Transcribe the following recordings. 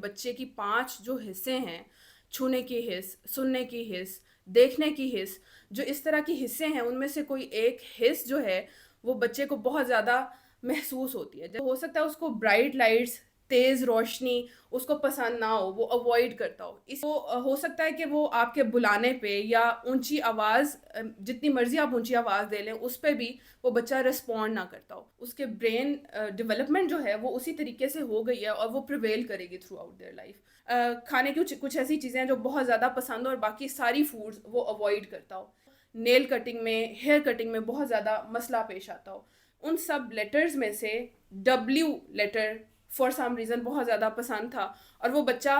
बच्चे की 5 जो हिस्से हैं, छूने की हिस, सुनने की हिस, देखने की हिस, जो इस तरह की हिस्से हैं उनमें से कोई एक हिस जो है वो बच्चे को बहुत ज़्यादा महसूस होती है। जो हो सकता है उसको ब्राइट लाइट्स, तेज़ रोशनी उसको पसंद ना हो, वो अवॉइड करता हो। इसको हो सकता है कि वो आपके बुलाने पे या ऊंची आवाज़, जितनी मर्जी आप ऊंची आवाज़ दे लें उस पे भी वो बच्चा रिस्पॉन्ड ना करता हो। उसके ब्रेन डेवलपमेंट जो है वो उसी तरीके से हो गई है और वो प्रिवेल करेगी थ्रू आउट देयर लाइफ। खाने की कुछ ऐसी चीज़ें हैं जो बहुत ज़्यादा पसंद हो और बाकी सारी फूड्स वो अवॉइड करता हो। नेल कटिंग में, हेयर कटिंग में बहुत ज़्यादा मसला पेश आता हो। उन सब लेटर्स में से W letter for some reason बहुत ज़्यादा पसंद था और वो बच्चा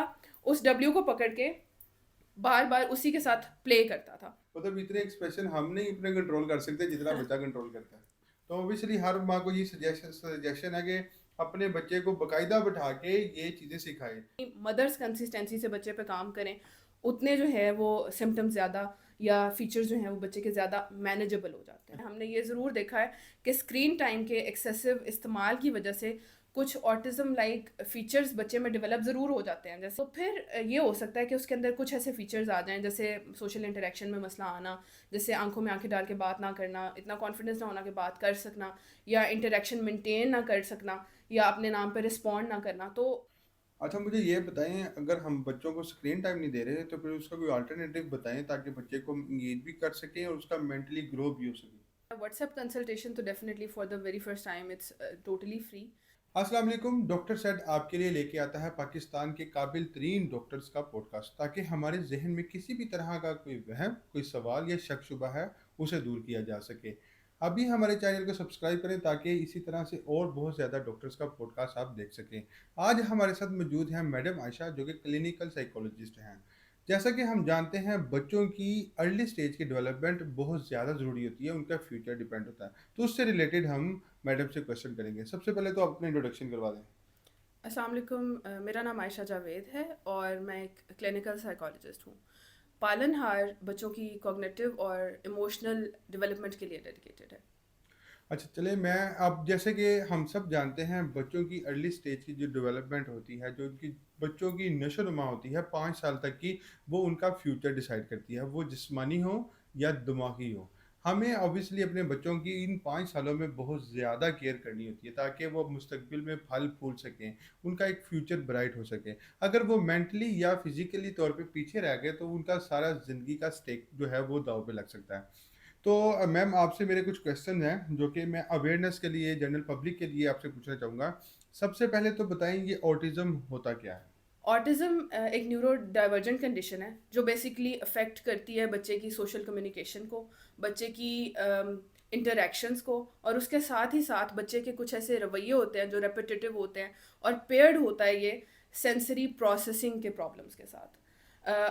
उस डब्ल्यू को पकड़ के बार बार उसी के साथ प्ले करता था। मतलब इतने एक्सप्रेशन हम नहीं इतने कंट्रोल कर सकते जितना बच्चा कंट्रोल करता है। तो ऑब्वियसली हर माँ को ये सजेशन है कि अपने बच्चे को बकायदा बैठा के ये चीज़ें सिखाए। मदर्स कंसिस्टेंसी से बच्चे पे काम करें, उतने जो है वो सिम्टम्स ज़्यादा या फीचर्स जो हैं वो बच्चे के ज़्यादा मैनेजेबल हो जाते हैं। हमने ये ज़रूर देखा है कि स्क्रीन टाइम के एक्सेसिव इस्तेमाल की वजह से कुछ ऑटिज़म लाइक फीचर्स बच्चे में डेवलप ज़रूर हो जाते हैं। जैसे तो फिर ये हो सकता है कि उसके अंदर कुछ ऐसे फीचर्स आ जाएं जैसे सोशल इंटरेक्शन में मसला आना, जैसे आंखों में आंखें डाल के बात ना करना, इतना कॉन्फिडेंस ना होना कि बात कर सकना, या इंटरेक्शन मेंटेन ना कर सकना, या अपने नाम पर रिस्पॉन्ड ना करना। तो अच्छा मुझे ये बताएं, अगर हम बच्चों को स्क्रीन टाइम नहीं दे रहे तो फिर उसका कोई अल्टरनेटिव बताएं ताकि बच्चे को इंगेज भी कर सकें और उसका मेंटली ग्रो भी हो सके। व्हाट्सएप कंसल्टेशन तो definitely for the very first time it's totally free. अस्सलाम वालेकुम। डॉक्टर सेड आपके लिए लेके आता है पाकिस्तान के काबिल तरीन डॉक्टर्स का पॉडकास्ट, ताकि हमारे जहन में किसी भी तरह का कोई वहम, कोई सवाल या शक शुबा है उसे दूर किया जा सके। अभी हमारे चैनल को सब्सक्राइब करें ताकि इसी तरह से और बहुत ज़्यादा डॉक्टर्स का पॉडकास्ट आप देख सकें। आज हमारे साथ मौजूद हैं मैडम आयशा, जो कि क्लिनिकल साइकोलॉजिस्ट हैं। जैसा कि हम जानते हैं, बच्चों की अर्ली स्टेज की डेवलपमेंट बहुत ज़्यादा ज़रूरी होती है, उनका फ्यूचर डिपेंड होता है। तो उससे रिलेटेड हम मैडम से क्वेश्चन करेंगे। सबसे पहले तो आप अपना इंट्रोडक्शन करवा दें। अस्सलाम वालेकुम, मेरा नाम आयशा जावेद है और मैं एक क्लिनिकल साइकोलॉजिस्ट हूँ। पालनहार बच्चों की कॉग्निटिव और इमोशनल डेवलपमेंट के लिए डेडिकेटेड है। अच्छा चले, मैं अब जैसे कि हम सब जानते हैं, बच्चों की अर्ली स्टेज की जो डेवलपमेंट होती है, जो उनकी बच्चों की नशोनुमा होती है 5 साल तक की, वो उनका फ्यूचर डिसाइड करती है, वो जिस्मानी हो या दिमागी हो। हमें ऑब्वियसली अपने बच्चों की इन 5 सालों में बहुत ज़्यादा केयर करनी होती है ताकि वो मुस्तकबिल में फल फूल सकें, उनका एक फ्यूचर ब्राइट हो सके। अगर वो मेंटली या फिजिकली तौर पे पीछे रह गए तो उनका सारा ज़िंदगी का स्टेक जो है वो दांव पे लग सकता है। तो मैम, आपसे मेरे कुछ क्वेश्चन हैं जो कि मैं अवेयरनेस के लिए, जनरल पब्लिक के लिए आपसे पूछना चाहूँगा। सबसे पहले तो बताएं, ये ऑटिज़म होता क्या है? ऑटिज़म एक न्यूरो डाइवर्जेंट कंडीशन है जो बेसिकली अफेक्ट करती है बच्चे की सोशल कम्युनिकेशन को, बच्चे की इंटरेक्शंस को, और उसके साथ ही साथ बच्चे के कुछ ऐसे रवैये होते हैं जो रेपिटेटिव होते हैं और पेयर्ड होता है ये सेंसरी प्रोसेसिंग के प्रॉब्लम्स के साथ।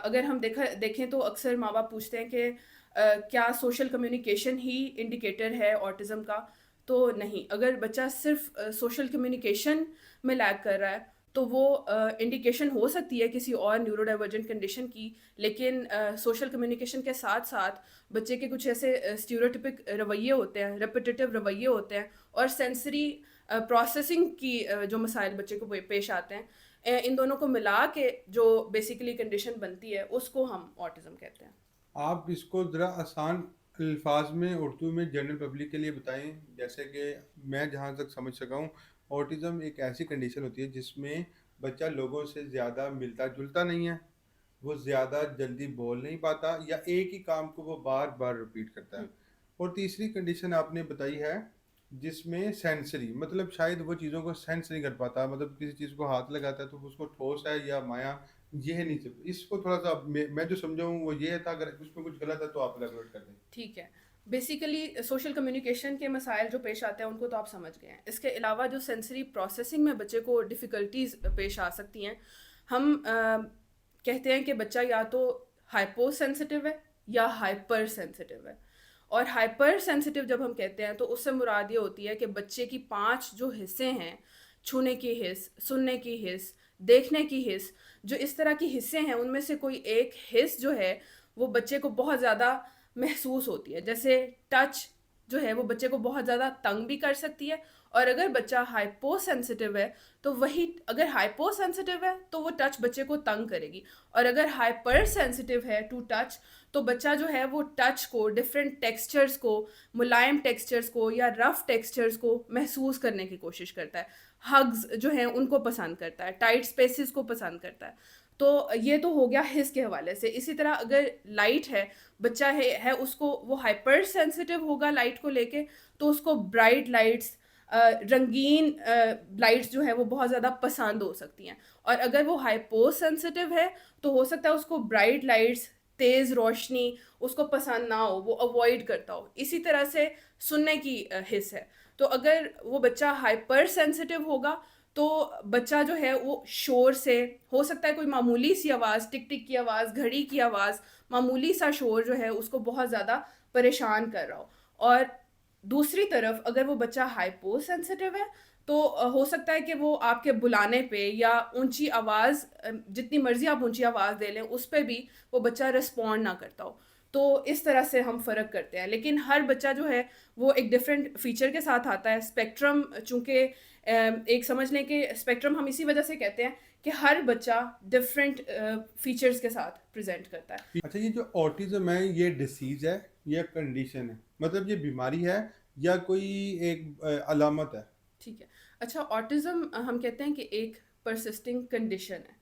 अगर हम देखें तो अक्सर माँ बाप पूछते हैं कि क्या सोशल कम्युनिकेशन ही इंडिकेटर है ऑटिज़म का? तो नहीं, अगर बच्चा सिर्फ सोशल कम्युनिकेशन में लैग कर रहा है तो वो इंडिकेशन हो सकती है किसी और न्यूरो डाइवर्जेंट कंडीशन की। लेकिन सोशल कम्युनिकेशन के साथ साथ बच्चे के कुछ ऐसे स्टीरियोटिपिक रवैये होते हैं, रेपिटेटिव रवैये होते हैं, और सेंसरी प्रोसेसिंग की जो मसाइल बच्चे को पेश आते हैं, इन दोनों को मिला के जो बेसिकली कंडीशन बनती है उसको हम ऑटिज़म कहते हैं। आप इसको ज़रा आसान अल्फाज में उर्दू में जनरल पब्लिक के लिए बताएं। जैसे कि मैं जहाँ तक समझ सका हूँ, ऑटिज़म एक ऐसी कंडीशन होती है जिसमें बच्चा लोगों से ज़्यादा मिलता जुलता नहीं है, वो ज़्यादा जल्दी बोल नहीं पाता, या एक ही काम को वो बार बार रिपीट करता है। और तीसरी कंडीशन आपने बताई है जिसमें सेंसरी, मतलब शायद वो चीज़ों को सेंस नहीं कर पाता, मतलब किसी चीज़ को हाथ लगाता है तो उसको ठोस है या माया, ये नहीं सब। इसको थोड़ा सा मैं जो समझा हूँ वो ये था, अगर उसमें कुछ गलत है तो आप एलाबोरेट कर दें। ठीक है। बेसिकली सोशल कम्युनिकेशन के मसाइल जो पेश आते हैं उनको तो आप समझ गए हैं। इसके अलावा जो सेंसरी प्रोसेसिंग में बच्चे को डिफ़िकल्टीज पेश आ सकती हैं, हम कहते हैं कि बच्चा या तो हाइपो सेंसिटिव है या हाइपर सेंसिटिव है। और हाइपर सेंसिटिव जब हम कहते हैं तो उससे मुराद ये होती है कि बच्चे की 5 जो हिस्से हैं, छूने की हिस, सुनने की हिस, देखने की हिस, जो इस तरह की हिस्से हैं उनमें से कोई एक हिस जो है वो बच्चे को बहुत ज़्यादा महसूस होती है। जैसे टच जो है वो बच्चे को बहुत ज़्यादा तंग भी कर सकती है और अगर बच्चा हाइपो सेंसिटिव है तो वही, अगर हाइपो सेंसिटिव है तो वो टच बच्चे को तंग करेगी, और अगर हाइपर सेंसिटिव है टू टच तो बच्चा जो है वो टच को, डिफरेंट टेक्सचर्स को, मुलायम टेक्सचर्स को या रफ टेक्सचर्स को महसूस करने की कोशिश करता है। हग्स जो हैं उनको पसंद करता है, टाइट स्पेसेस को पसंद करता है। तो ये तो हो गया हिस के हवाले से। इसी तरह अगर लाइट है, बच्चा है उसको, वो हाइपर सेंसिटिव होगा लाइट को लेके, तो उसको ब्राइट लाइट्स, रंगीन लाइट्स जो है वो बहुत ज़्यादा पसंद हो सकती हैं। और अगर वो हाइपो सेंसिटिव है तो हो सकता है उसको ब्राइट लाइट्स, तेज़ रोशनी उसको पसंद ना हो, वो अवॉइड करता हो। इसी तरह से सुनने की हिस्स है, तो अगर वो बच्चा हाइपर सेंसिटिव होगा तो बच्चा जो है वो शोर से, हो सकता है कोई मामूली सी आवाज़, टिक टिक की आवाज़, घड़ी की आवाज़, मामूली सा शोर जो है उसको बहुत ज़्यादा परेशान कर रहा हो। और दूसरी तरफ अगर वो बच्चा हाइपो सेंसिटिव है तो हो सकता है कि वो आपके बुलाने पे या ऊंची आवाज़, जितनी मर्जी आप ऊंची आवाज़ दे लें उस पर भी वो बच्चा रिस्पॉन्ड ना करता हो। तो इस तरह से हम फ़र्क करते हैं, लेकिन हर बच्चा जो है वो एक डिफरेंट फीचर के साथ आता है। स्पेक्ट्रम चूँकि एक समझ लें कि स्पेक्ट्रम हम इसी वजह से कहते हैं कि हर बच्चा डिफरेंट फीचर्स के साथ प्रेजेंट करता है। अच्छा, ये जो ऑटिज्म है ये डिसीज है या कंडीशन है? मतलब ये बीमारी है या कोई एक अलामत है? ठीक है। अच्छा, ऑटिज़्म हम कहते हैं कि एक परसिस्टिंग कंडीशन है,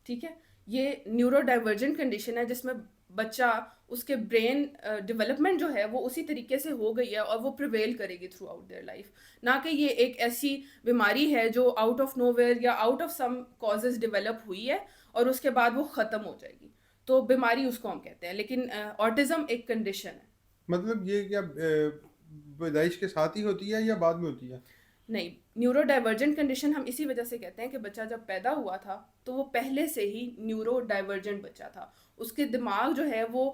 ठीक है? ये न्यूरो डाइवर्जेंट कंडीशन है जिसमें बच्चा, उसके ब्रेन डेवलपमेंट जो है वो उसी तरीके से हो गई है और वो प्रिवेल करेगी थ्रू आउट देयर लाइफ। ना कि ये एक ऐसी बीमारी है जो आउट ऑफ नोवेयर या out of some causes develop हुई है और उसके बाद वो ख़त्म हो जाएगी। तो बीमारी उसको हम कहते हैं, लेकिन ऑटिज़्म एक कंडीशन है। मतलब ये क्या पैदाइश के साथ ही होती है या बाद में होती है? नहीं, न्यूरो डाइवर्जेंट कंडीशन हम इसी वजह से कहते हैं कि बच्चा जब पैदा हुआ था तो वो पहले से ही न्यूरो डाइवर्जेंट बच्चा था। उसके दिमाग जो है वो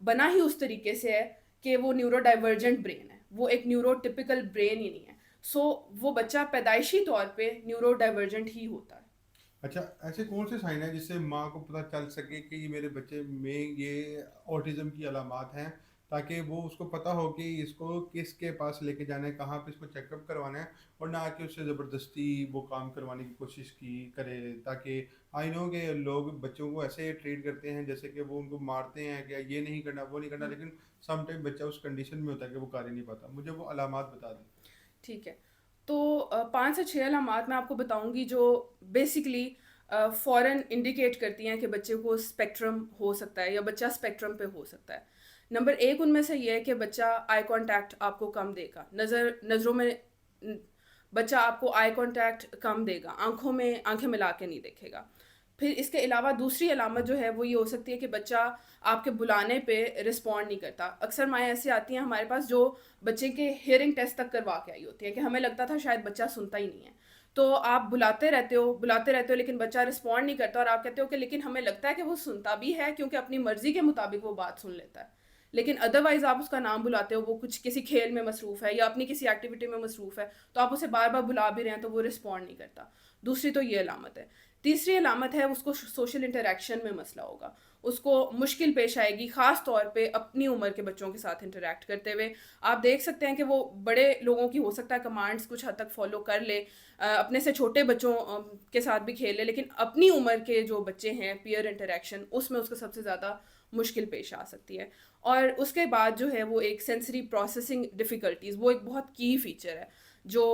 बना ही उस तरीके से है कि वो न्यूरो डाइवर्जेंट ब्रेन है, वो एक न्यूरो टिपिकल ब्रेन ही नहीं है। सो वो बच्चा पैदाइशी तौर पे न्यूरो डाइवर्जेंट ही होता है। अच्छा, ऐसे कौन से साइन है जिससे माँ को पता चल सके कि ये मेरे बच्चे में ये ऑटिज्म की अलामात हैं, ताकि वो उसको पता हो कि इसको किसके पास लेके जाना है, कहाँ पे इसको चेकअप करवाना है, और ना कि उससे ज़बरदस्ती वो काम करवाने की कोशिश की करे। ताकि आई नो कि लोग बच्चों को ऐसे ट्रीट करते हैं जैसे कि वो उनको मारते हैं कि ये नहीं करना वो नहीं करना, हम्म, लेकिन सम टाइम बच्चा उस कंडीशन में होता है कि वो कर ही नहीं पाता। मुझे वो अलामात बता दें। ठीक है। तो 5 से 6 अलामात मैं आपको बताऊंगी जो बेसिकली फ़ौरन इंडिकेट करती हैं कि बच्चे को स्पेक्ट्रम हो सकता है या बच्चा स्पेक्ट्रम पे हो सकता है। नंबर एक उनमें से ये है कि बच्चा आई कांटेक्ट आपको कम देगा, नज़रों में बच्चा आपको आई कांटेक्ट कम देगा, आंखों में आंखें मिला के नहीं देखेगा। फिर इसके अलावा दूसरी अलामत जो है वो ये हो सकती है कि बच्चा आपके बुलाने पे रिस्पॉन्ड नहीं करता। अक्सर माएँ ऐसी आती हैं हमारे पास जो बच्चे के हियरिंग टेस्ट तक करवा के आई होती हैं कि हमें लगता था शायद बच्चा सुनता ही नहीं है। तो आप बुलाते रहते हो लेकिन बच्चा रिस्पॉन्ड नहीं करता और आप कहते हो कि लेकिन हमें लगता है कि वो सुनता भी है क्योंकि अपनी मर्ज़ी के मुताबिक वो बात सुन लेता है। लेकिन अदरवाइज़ आप उसका नाम बुलाते हो, वो कुछ किसी खेल में मसरूफ़ है या अपनी किसी एक्टिविटी में मसरूफ़ है, तो आप उसे बार-बार बुला भी रहे हैं तो वो रिस्पॉन्ड नहीं करता। दूसरी तो ये अलामत है। तीसरी अलामत है उसको सोशल इंटरैक्शन में मसला होगा, उसको मुश्किल पेश आएगी ख़ास तौर पे अपनी उम्र के बच्चों के साथ इंटरैक्ट करते हुए। आप देख सकते हैं कि वो बड़े लोगों की हो सकता है कमांड्स कुछ हद तक फॉलो कर ले, अपने से छोटे बच्चों के साथ भी खेल ले, लेकिन अपनी उम्र के जो बच्चे हैं पीयर इंटरैक्शन उसमें उसको सबसे ज़्यादा मुश्किल पेश आ सकती है। और उसके बाद जो है वो एक सेंसरी प्रोसेसिंग डिफ़िकल्टीज़, वो एक बहुत की फ़ीचर है जो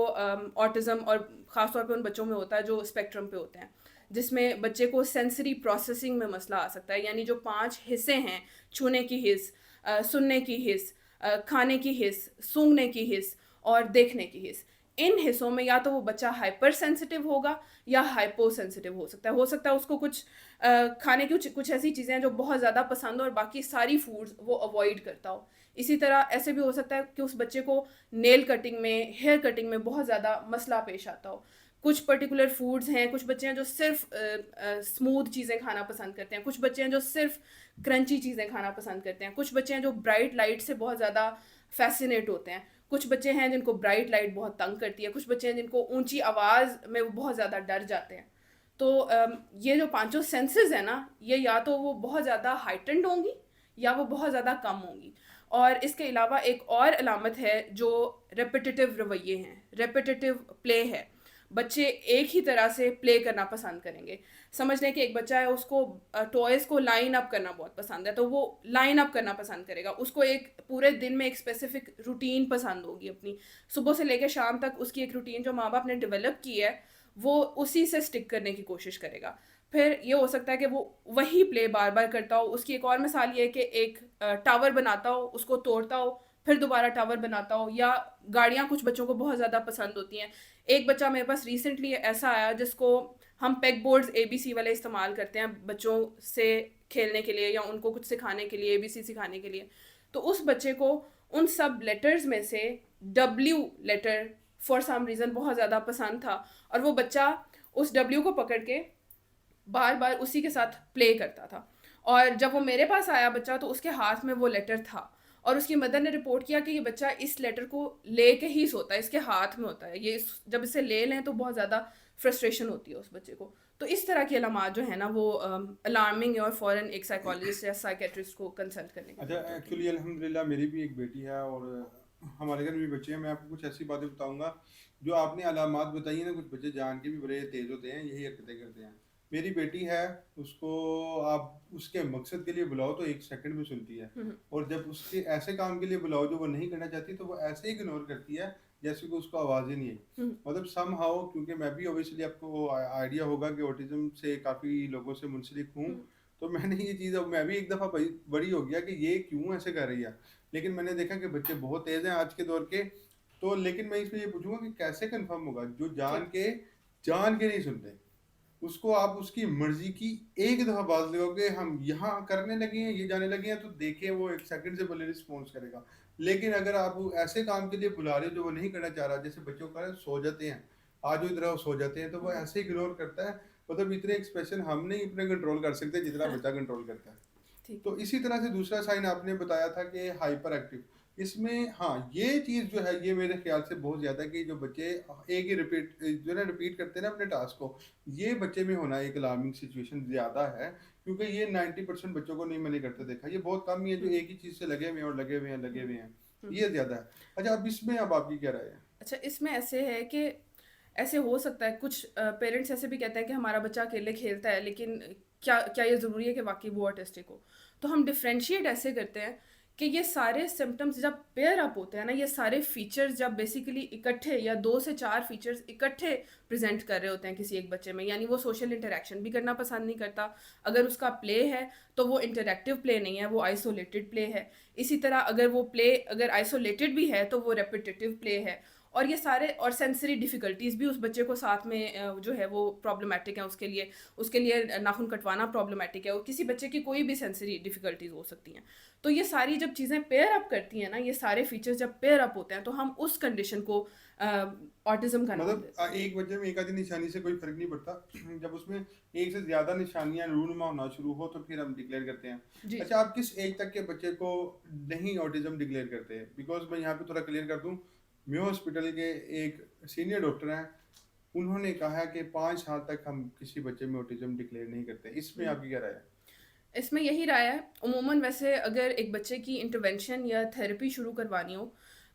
ऑटिज़म और ख़ास तौर पे उन बच्चों में होता है जो स्पेक्ट्रम पे होते हैं, जिसमें बच्चे को सेंसरी प्रोसेसिंग में मसला आ सकता है। यानी जो 5 हिस्से हैं, छूने की हिस्स, सुनने की हिस्स, खाने की हिस्स, सूंघने की हिस्स और देखने की हिस्स, इन हिस्सों में या तो वो बच्चा हाइपर सेंसिटिव होगा या हाइपो सेंसिटिव हो सकता है। हो सकता है उसको कुछ खाने की कुछ ऐसी चीज़ें हैं जो बहुत ज़्यादा पसंद हो और बाकी सारी फूड्स वो अवॉइड करता हो। इसी तरह ऐसे भी हो सकता है कि उस बच्चे को नेल कटिंग में, हेयर कटिंग में बहुत ज़्यादा मसला पेश आता हो। कुछ पर्टिकुलर फूड्स हैं, कुछ बच्चे हैं जो सिर्फ स्मूथ चीज़ें खाना पसंद करते हैं, कुछ बच्चे हैं जो सिर्फ क्रंची चीज़ें खाना पसंद करते हैं, कुछ बच्चे हैं जो ब्राइट लाइट से बहुत ज़्यादा फैसिनेट होते हैं, कुछ बच्चे हैं जिनको ब्राइट लाइट बहुत तंग करती है, कुछ बच्चे हैं जिनको ऊंची आवाज़ में वो बहुत ज़्यादा डर जाते हैं। तो ये जो पांचों सेंसेस है ना, ये या तो वो बहुत ज़्यादा हाइटेंड होंगी या वो बहुत ज़्यादा कम होंगी। और इसके अलावा एक और अलामत है जो रेपिटिटिव रवैये हैं, रेपिटिटिव प्ले है। बच्चे एक ही तरह से प्ले करना पसंद करेंगे। समझ लें कि एक बच्चा है, उसको टॉयज़ को लाइन अप करना बहुत पसंद है, तो वो लाइन अप करना पसंद करेगा। उसको एक पूरे दिन में एक स्पेसिफिक रूटीन पसंद होगी अपनी, सुबह से लेकर शाम तक उसकी एक रूटीन जो माँ बाप ने डेवलप की है, वो उसी से स्टिक करने की कोशिश करेगा। फिर ये हो सकता है कि वो वही प्ले बार बार करता हो। उसकी एक और मिसाल ये है कि एक टावर बनाता हो, उसको तोड़ता हो, फिर दोबारा टावर बनाता हो। या गाड़ियाँ कुछ बच्चों को बहुत ज़्यादा पसंद होती हैं। एक बच्चा मेरे पास रिसेंटली ऐसा आया जिसको हम पेग बोर्ड्स ABC वाले इस्तेमाल करते हैं बच्चों से खेलने के लिए या उनको कुछ सिखाने के लिए, ABC सिखाने के लिए। तो उस बच्चे को उन सब लेटर्स में से W letter for some reason बहुत ज़्यादा पसंद था, और वो बच्चा उस W को पकड़ के बार बार उसी के साथ प्ले करता था। और जब वो मेरे पास आया बच्चा, तो उसके हाथ में वो लेटर था, और उसकी मदर ने रिपोर्ट किया कि ये बच्चा इस लेटर को लेके ही सोता है, इसके हाथ में होता है ये। जब इसे ले लें तो बहुत ज़्यादा फ्रस्ट्रेशन होती है उस बच्चे को। तो इस तरह की अलामात जो है ना, वो अलार्मिंग है, और फ़ौरन एक साइकोलॉजिस्ट या साइकेट्रिस्ट को कंसल्ट करने की अच्छा, ज़रूरत होती है। एक्चुअली अल्हम्दुलिल्लाह मेरी भी एक बेटी है और हमारे घर में भी बच्चे हैं। मैं आपको कुछ ऐसी बातें बताऊंगा जो आपने अलामात बताई हैं ना, कुछ बच्चे जान के भी बड़े तेज होते हैं, यही हरकतें करते हैं। मेरी बेटी है, उसको आप उसके मकसद के लिए बुलाओ तो 1 सेकंड में सुनती है, हम्म। और जब उसके ऐसे काम के लिए बुलाओ जो वो नहीं करना चाहती तो वो ऐसे इग्नोर करती है जैसे कि उसको आवाज़ ही नहीं है। हम्म। मतलब सम हाउ, क्योंकि मैं भी ओबियसली आपको आइडिया होगा कि ऑटिज्म से काफ़ी लोगों से मुंसलिक हूँ, हम्म। तो मैंने ये चीज़, अब मैं भी एक दफ़ा बड़ी बड़ी हो गया कि ये क्यों ऐसे कर रही है। लेकिन मैंने देखा कि बच्चे बहुत तेज़ हैं आज के दौर के। तो लेकिन मैं इसमें ये पूछूंगा कि कैसे कंफर्म होगा जो ठीक। जान के नहीं सुनते, उसको आप उसकी मर्जी की एक दफ़ा बात लगाओगे, हम यहाँ करने लगे हैं, ये जाने लगे हैं, तो देखिए वो 1 सेकंड से पहले रिस्पॉन्स करेगा। लेकिन अगर आप वो ऐसे काम के लिए बुला रहे हो जो वो नहीं करना चाह रहा, जैसे बच्चों का सो जाते हैं, आज इधर वो सो जाते हैं, तो वो हम्म। ऐसे इग्नोर करता है। मतलब इतने एक्सप्रेशन हम नहीं इतने कंट्रोल कर सकते जितना बच्चा कंट्रोल करता है। ठीक तो है। इसी तरह से दूसरा साइन आपने बताया था कि हाइपर एक्टिव। इसमें हाँ, ये चीज़ जो है ये मेरे ख्याल से बहुत ज़्यादा, कि जो बच्चे एक ही रिपीट जो है ना रिपीट करते हैं ना अपने टास्क को, ये बच्चे में होना एक अलार्मिंग सिचुएशन ज़्यादा है। क्योंकि ये 90% बच्चों को नहीं मैंने करते देखा, ये बहुत कम ही है जो हम्म। एक ही चीज़ से लगे हुए हैं और लगे हुए हैं लगे हम्म। हुए हैं, हम्म। ये ज़्यादा है। अच्छा, अब इसमें अब आपकी क्या राय है? अच्छा, इसमें ऐसे है कि ऐसे हो सकता है कुछ पेरेंट्स ऐसे भी कहते हैं कि हमारा बच्चा अकेले खेलता है, लेकिन क्या क्या ये ज़रूरी है कि वाकई वो ऑटिस्टिक हो? तो हम डिफरेंशिएट ऐसे करते हैं कि ये सारे सिम्टम्स जब पेयर अप होते हैं ना, ये सारे फीचर्स जब बेसिकली इकट्ठे, या 2 से 4 फीचर्स इकट्ठे प्रेजेंट कर रहे होते हैं किसी एक बच्चे में, यानी वो सोशल इंटरेक्शन भी करना पसंद नहीं करता। अगर उसका प्ले है तो वो इंटरेक्टिव प्ले नहीं है, वो आइसोलेटेड प्ले है। इसी तरह अगर वो प्ले अगर आइसोलेटेड भी है तो वो रेपिटेटिव प्ले है। और ये सारे और सेंसरी डिफ़िकल्टीज़ भी उस बच्चे को साथ में जो है वो प्रॉब्लमेटिक है उसके लिए नाखून कटवाना प्रॉब्लमेटिक है, और किसी बच्चे की कोई भी सेंसरी डिफ़िकल्टीज़ हो सकती हैं। तो ये सारी जब चीज़ें पेयर अप करती हैं ना, ये सारे फीचर्स जब पेयर अप होते हैं, तो हम उस कंडीशन को ऑटिज़म का नाम मतलब देते हैं। एक बच्चे में एक आधी निशानी से कोई फ़र्क नहीं पड़ता। जब उसमें एक से ज़्यादा निशानियाँ रूनुमा होना शुरू हो तो फिर हम डिक्लेयर करते हैं। जी, अच्छा, जी। आप किस एज तक के बच्चे को नहीं ऑटिज़्म डिक्लेयर करते हैं? बिकॉज़ मैं यहाँ पे थोड़ा क्लियर कर दूँ, मेयो हॉस्पिटल के एक सीनियर डॉक्टर हैं, उन्होंने कहा है कि 5 साल तक हम किसी बच्चे में ऑटिज़्म डिक्लेयर नहीं करते। इसमें हुँ। आपकी क्या राय है? इसमें यही राय है। उमूमन वैसे अगर एक बच्चे की इंटरवेंशन या थेरेपी शुरू करवानी हो,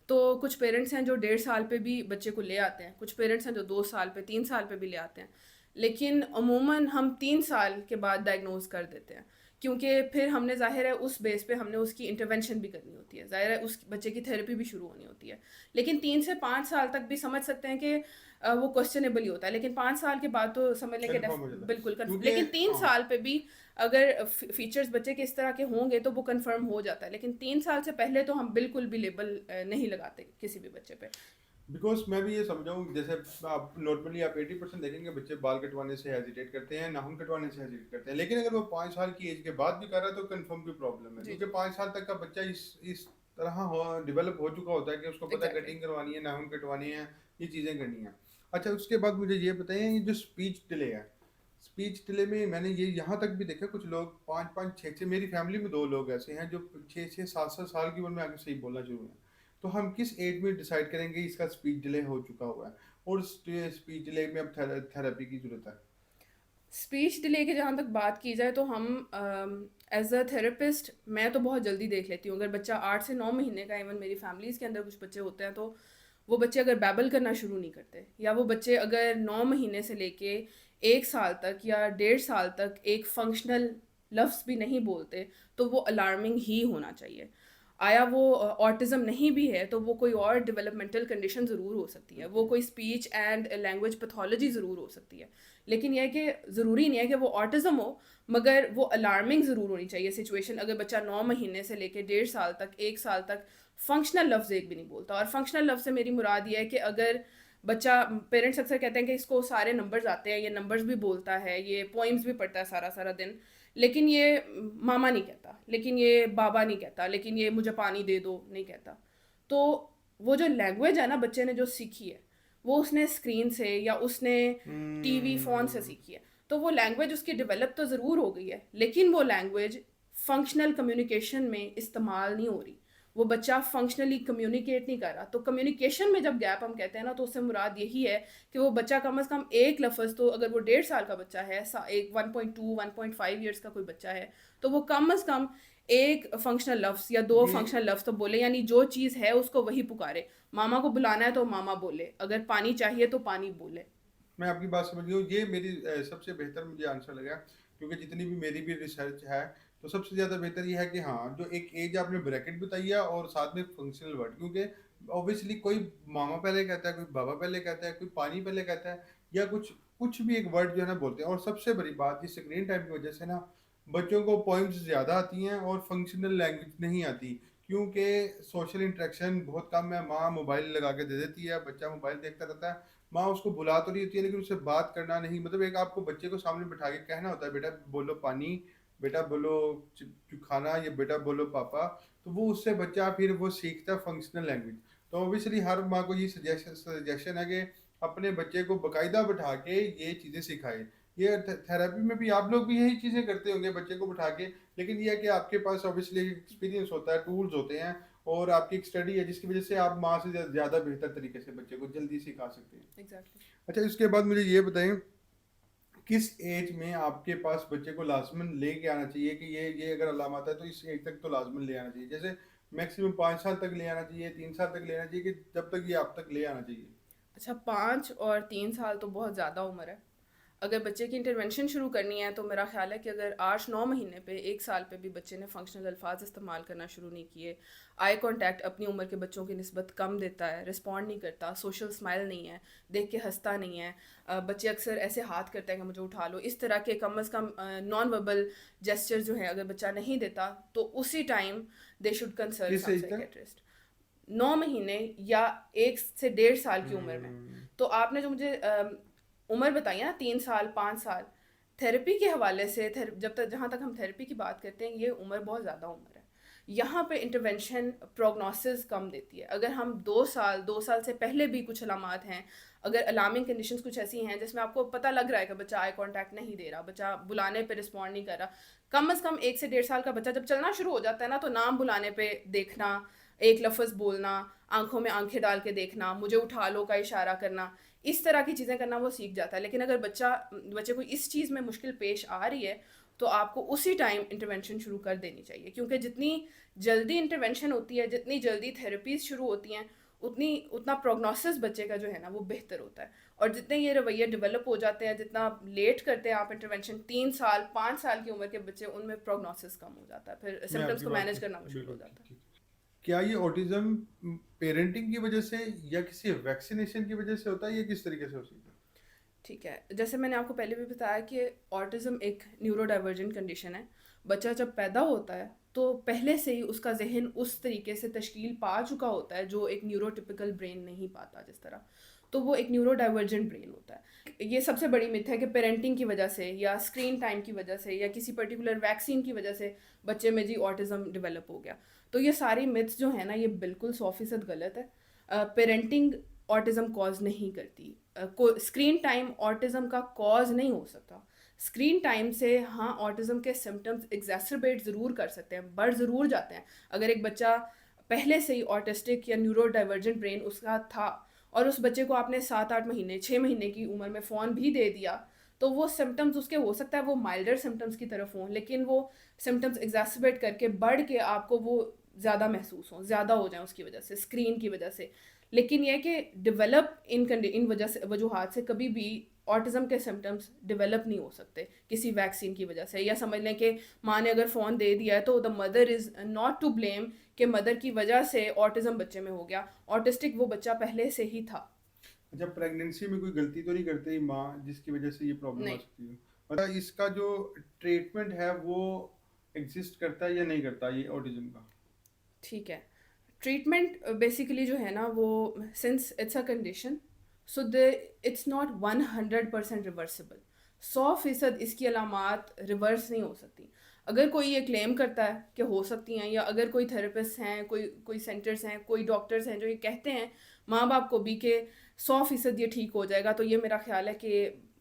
तो कुछ पेरेंट्स हैं जो 1.5 साल पे भी बच्चे को ले आते हैं, कुछ पेरेंट्स हैं जो 2 साल पे, 3 साल पे भी ले आते हैं। लेकिन अमूमन हम 3 साल के बाद डायग्नोज़ कर देते हैं, क्योंकि फिर हमने ज़ाहिर है उस बेस पे हमने उसकी इंटरवेंशन भी करनी होती है, ज़ाहिर है उस बच्चे की थेरेपी भी शुरू होनी होती है। लेकिन 3 से 5 साल तक भी समझ सकते हैं कि वो क्वेश्चनेबल ही होता है, लेकिन 5 साल के बाद तो समझ लें कि कन्फर्म हो जाता है। बिल्कुल कन्फर्म। क्योंकि लेकिन 3 हाँ। साल पे भी अगर फीचर्स बच्चे के इस तरह के होंगे तो वो कंफर्म हो जाता है, लेकिन 3 साल से पहले तो हम बिल्कुल भी लेबल नहीं लगाते किसी भी बच्चे पे। बिकॉज़ मैं भी ये समझा हूँ, जैसे आप नॉर्मली आप 80% देखेंगे बच्चे बाल कटवाने से हेजिटेट करते हैं, नाखून कटवाने से हेजिटेट करते हैं। लेकिन अगर वो 5 साल की एज के बाद भी कर रहा है तो कंफर्म कोई प्रॉब्लम है। जी, क्योंकि जी। 5 साल तक का बच्चा इस तरह हो डेवलप हो चुका होता है कि उसको पता है एग्जैक्टली। कटिंग करवानी है, नाखून कटवानी है, ये चीज़ें करनी है। अच्छा, उसके बाद मुझे ये बताइए, ये जो स्पीच डिले है, स्पीच डिले में मैंने ये यहाँ तक भी देखा, कुछ लोग 5-5 6-6, मेरी फैमिली में 2 लोग ऐसे हैं जो 6-6 7-7 साल की उम्र में आके सही बोलना शुरू हुए हैं। तो हम किस एज में डिसाइड करेंगे इसका स्पीच डिले हो चुका हुआ है, और स्पीच डिले में अब थेरेपी की ज़रूरत है? स्पीच डिले की जहाँ तक बात की जाए तो हम एज अ थेरेपिस्ट मैं तो बहुत जल्दी देख लेती हूँ। अगर बच्चा 8 से 9 महीने का, इवन मेरी फैमिलीज़ के अंदर कुछ बच्चे होते हैं, तो वो बच्चे अगर बैबल करना शुरू नहीं करते, या वो बच्चे अगर 9 महीने से लेके 1 साल तक या 1.5 साल तक एक फंक्शनल लफ्ज़ भी नहीं बोलते, तो वो अलार्मिंग ही होना चाहिए। आया वो ऑटिज़म नहीं भी है, तो वो कोई और डेवलपमेंटल कंडीशन ज़रूर हो सकती है, वो ओके। कोई स्पीच एंड लैंग्वेज पैथोलॉजी ज़रूर हो सकती है। लेकिन यह है कि ज़रूरी नहीं है कि वो ऑटिज़म हो, मगर वो अलार्मिंग ज़रूर होनी चाहिए सिचुएशन। अगर बच्चा 9 महीने से लेके 1.5 साल तक, 1 साल तक फंक्शनल लफ्ज़ एक भी नहीं बोलता, और फंक्शनल लफ्ज़ से मेरी मुराद ये है कि अगर बच्चा, पेरेंट्स अक्सर कहते हैं कि इसको सारे नंबर्स आते हैं, ये नंबर्स भी बोलता है, ये पोइम्स भी पढ़ता है सारा सारा दिन, लेकिन ये मामा नहीं कहता, लेकिन ये बाबा नहीं कहता, लेकिन ये मुझे पानी दे दो नहीं कहता। तो वो जो लैंग्वेज है ना बच्चे ने जो सीखी है, वो उसने स्क्रीन से या उसने टीवी फ़ोन से हम्म। सीखी है। तो वो लैंग्वेज उसकी डेवलप तो ज़रूर हो गई है, लेकिन वो लैंग्वेज फंक्शनल कम्युनिकेशन में इस्तेमाल नहीं हो रही। वो बच्चा फंक्शनली कम्युनिकेट नहीं कर रहा। तो कम्युनिकेशन में जब गैप हम कहते हैं ना, तो उससे मुराद यही है कि वो बच्चा कम से कम एक लफ्ज़ तो, अगर वो 1.5 साल का बच्चा है, एक 1.2 1.5 ईयर्स का कोई बच्चा है, तो वो कम से कम एक फंक्शनल लफ्ज़ या दो ये फंक्शनल लफ्ज़ तो बोले, यानी जो चीज़ है उसको वही पुकारे। मामा को बुलाना है तो मामा बोले, अगर पानी चाहिए तो पानी बोले। मैं आपकी बात समझ गया हूँ। ये मेरी सबसे बेहतर मुझे आंसर लगा, क्योंकि जितनी भी मेरी भी रिसर्च है, तो सबसे ज़्यादा बेहतर ये है कि हाँ, जो एक एज आपने ब्रैकेट बताई है और साथ में फंक्शनल वर्ड, क्योंकि ऑब्वियसली कोई मामा पहले कहता है, कोई बाबा पहले कहता है, कोई पानी पहले कहता है, या कुछ कुछ भी एक वर्ड जो है ना बोलते हैं। और सबसे बड़ी बात, ये स्क्रीन टाइम की वजह से ना बच्चों को पॉइंट्स ज़्यादा आती हैं और फंक्शनल लैंग्वेज नहीं आती, क्योंकि सोशल इंटरेक्शन बहुत कम है। माँ मोबाइल लगा के दे देती है, बच्चा मोबाइल देखता रहता है, माँ उसको बुला तो रही होती है लेकिन उससे बात करना नहीं। मतलब एक आपको बच्चे को सामने बिठा के कहना होता है, बेटा बोलो पानी, बेटा बोलो खाना, या बेटा बोलो पापा। तो वो उससे बच्चा फिर वो सीखता है फंक्शनल लैंग्वेज। तो ऑब्वियसली हर माँ को ये सजेशन है कि अपने बच्चे को बकायदा बिठा के ये चीज़ें सिखाए। ये थेरेपी में भी आप लोग भी यही चीज़ें करते होंगे बच्चे को बिठा के, लेकिन ये है कि आपके पास ऑब्वियसली एक्सपीरियंस होता है, टूल्स होते हैं, और आपकी एक स्टडी है जिसकी वजह से आप माँ से ज़्यादा बेहतर तरीके से बच्चे को जल्दी सिखा सकते हैं। एग्जैक्टली। अच्छा, इसके बाद मुझे ये बताएं, किस एज में आपके पास बच्चे को लाजमन लेके आना चाहिए कि ये अगर अलामत है तो इस एज तक तो लाजमन ले आना चाहिए? जैसे मैक्सिमम 5 साल तक ले आना चाहिए, 3 साल तक ले आना चाहिए, कि जब तक ये आप तक ले आना चाहिए? अच्छा, 5 और 3 साल तो बहुत ज़्यादा उम्र है। अगर बच्चे की इंटरवेंशन शुरू करनी है, तो मेरा ख्याल है कि अगर 8 9 महीने पे, 1 साल पे भी बच्चे ने फंक्शनल अल्फाज इस्तेमाल करना शुरू नहीं किए, आई कांटेक्ट अपनी उम्र के बच्चों की निस्बत कम देता है, रिस्पॉन्ड नहीं करता, सोशल स्माइल नहीं है, देख के हंसता नहीं है, बच्चे अक्सर ऐसे हाथ करते हैं कि मुझे उठा लो, इस तरह के कम अज़ कम नॉन वर्बल जेस्चर जो है अगर बच्चा नहीं देता, तो उसी टाइम दे शुड कंसल्ट किस सम एज तक? साइकेट्रिस्ट। 9 महीने या 1 से 1.5 साल की उम्र में। हम्म। तो आपने जो मुझे उम्र बताई है ना, 3 साल 5 साल, थेरेपी के हवाले से, जब तक जहाँ तक हम थेरेपी की बात करते हैं, ये उम्र बहुत ज़्यादा उम्र है। यहाँ पे इंटरवेंशन प्रोग्नोसिस कम देती है। अगर हम 2 साल 2 साल से पहले भी कुछ अलामात हैं, अगर अलार्मिंग कंडीशंस कुछ ऐसी हैं जिसमें आपको पता लग रहा है कि बच्चा आई कांटेक्ट नहीं दे रहा, बच्चा बुलाने पे रिस्पॉन्ड नहीं कर रहा, कम से कम 1 से 1.5 साल का बच्चा जब चलना शुरू हो जाता है ना, तो नाम बुलाने पे देखना, एक लफ्ज़ बोलना, आंखों में आंखें डाल के देखना, मुझे उठा लो का इशारा करना, इस तरह की चीज़ें करना वो सीख जाता है। लेकिन अगर बच्चे को इस चीज़ में मुश्किल पेश आ रही है, तो आपको उसी टाइम इंटरवेंशन शुरू कर देनी चाहिए, क्योंकि जितनी जल्दी इंटरवेंशन होती है, जितनी जल्दी थेरेपीज शुरू होती हैं, उतना प्रोग्नोसिस बच्चे का जो है ना वो बेहतर होता है। और जितने ये रवैये डेवलप हो जाते हैं, जितना लेट करते हैं आप इंटरवेंशन, 3 साल 5 साल की उम्र के बच्चे, उनमें प्रोग्नोसिस कम हो जाता है, फिर मैं सिम्टम्स आपकी को बात मैनेज करना मुश्किल हो बिल्कुल जाता है। ठीक। क्या ये ऑटिज्म पेरेंटिंग की वजह से या किसी वैक्सीनेशन की वजह से होता है, या किस तरीके से हो सकता है? ठीक है, जैसे मैंने आपको पहले भी बताया कि ऑटिज़म एक न्यूरो डाइवर्जेंट कंडीशन है। बच्चा जब पैदा होता है, तो पहले से ही उसका जहन उस तरीके से तश्कील पा चुका होता है जो एक न्यूरोटिपिकल ब्रेन नहीं पाता जिस तरह। तो वो एक न्यूरो डाइवर्जेंट ब्रेन होता है। ये सबसे बड़ी मिथ है कि पेरेंटिंग की वजह से या स्क्रीन टाइम की वजह से या किसी पर्टिकुलर वैक्सीन की वजह से बच्चे में जी ऑटिज़म डेवलप हो गया। तो ये सारी मिथ्स जो है ना, ये बिल्कुल 100% गलत है। पेरेंटिंग ऑटिज़म कॉज नहीं करती। स्क्रीन टाइम ऑटिज़म का कॉज नहीं हो सकता। स्क्रीन टाइम से हाँ, ऑटिज़म के सिम्टम्स एग्जैसरबेट ज़रूर कर सकते हैं, बढ़ ज़रूर जाते हैं। अगर एक बच्चा पहले से ही ऑटिस्टिक या न्यूरो डाइवर्जेंट ब्रेन उसका था, और उस बच्चे को आपने 7 8 महीने 6 महीने की उम्र में फ़ोन भी दे दिया, तो वो सिम्टम्स उसके हो सकता है वो माइल्डर सिम्टम्स की तरफ हों, लेकिन वो सिम्टम्स एग्जैस्परेट करके बढ़ के आपको वो ज़्यादा महसूस हों, ज़्यादा हो जाए उसकी वजह से, स्क्रीन की वजह से। लेकिन यह है कि डेवलप इन वजह से, वजूहात से कभी भी ऑटिज़म के सिम्टम्स डेवलप नहीं हो सकते किसी वैक्सीन की वजह से, या समझ लें कि माँ ने अगर फ़ोन दे दिया है तो the mother is not to blame कि मदर की वजह से ऑटिज़म बच्चे में हो गया, ऑटिस्टिक वो बच्चा पहले से ही था। अच्छा, प्रेगनेंसी में कोई गलती तो नहीं करती माँ जिसकी वजह से ये प्रॉब्लम आ नहीं। सकती है? मतलब इसका जो ट्रीटमेंट है वो एग्जिस्ट करता है या नहीं करता ये ऑटिज्म का? ठीक है। ट्रीटमेंट बेसिकली जो है ना वो, since it's a condition, so the it's not 100% reversible. 100% इसकी अलामात रिवर्स नहीं हो सकती। अगर कोई ये क्लेम करता है कि हो सकती हैं, या अगर कोई थेरेपिस्ट हैं, कोई कोई सेंटर्स हैं, कोई डॉक्टर्स हैं जो ये कहते हैं माँ बाप को भी कि 100% ये ठीक हो जाएगा, तो ये मेरा ख्याल है कि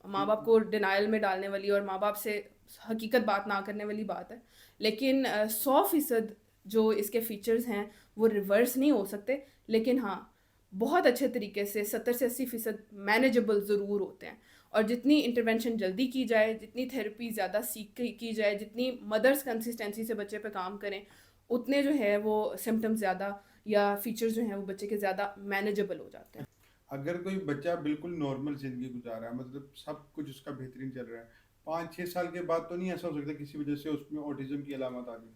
माँ बाप को डिनाइल में डालने वाली और माँ बाप से हकीकत बात ना करने वाली बात है। लेकिन 100% जो इसके फीचर्स हैं वो रिवर्स नहीं हो सकते, लेकिन हाँ बहुत अच्छे तरीके से 70 से 80% मैनेजेबल ज़रूर होते हैं। और जितनी इंटरवेंशन जल्दी की जाए, जितनी थेरेपी ज़्यादा सीख की जाए, जितनी मदर्स कंसिस्टेंसी से बच्चे पे काम करें, उतने जो है वो सिम्टम्स ज़्यादा या फीचर्स जो हैं वो बच्चे के ज़्यादा मैनेजेबल हो जाते हैं। अगर कोई बच्चा बिल्कुल नॉर्मल ज़िंदगी गुज़ार रहा है, मतलब सब कुछ उसका बेहतरीन चल रहा है, 5-6 साल के बाद तो नहीं ऐसा हो सकता किसी वजह से उसमें ऑटिज़म की अलामत आ जाए?